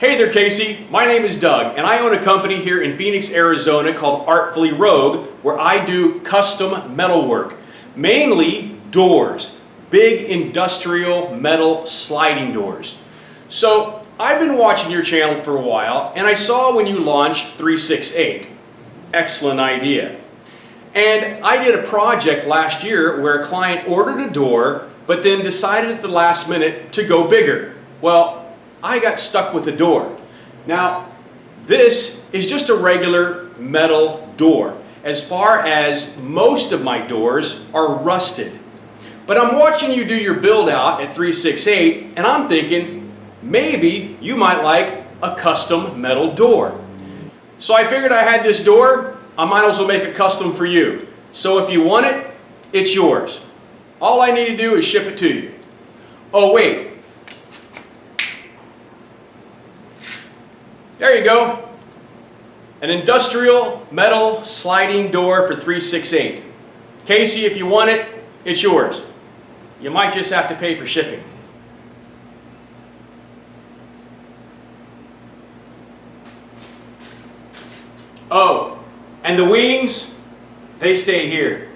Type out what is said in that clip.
Hey there, Casey. My name is Doug, and I own a company here in Phoenix, Arizona called Artfully where I do custom metal work, mainly doors, big industrial metal sliding doors. So I've been watching your channel for a while, and I saw when you launched 368. Excellent idea. And I did a project last year where a client ordered a door, but then decided at the last minute to go bigger. Well, I got stuck with the door. Now, this is just a regular metal door. As far as most of my doors are rusted. But I'm watching you do your build out at 368, and I'm thinking, maybe you might like a custom metal door. So I figured I had this door, I might as well make a custom for you. So if you want it, it's yours. All I need to do is ship it to you. Oh wait. There you go. An industrial metal sliding door for 368. Casey, if you want it, it's yours. You might just have to pay for shipping. Oh, and the wings, they stay here.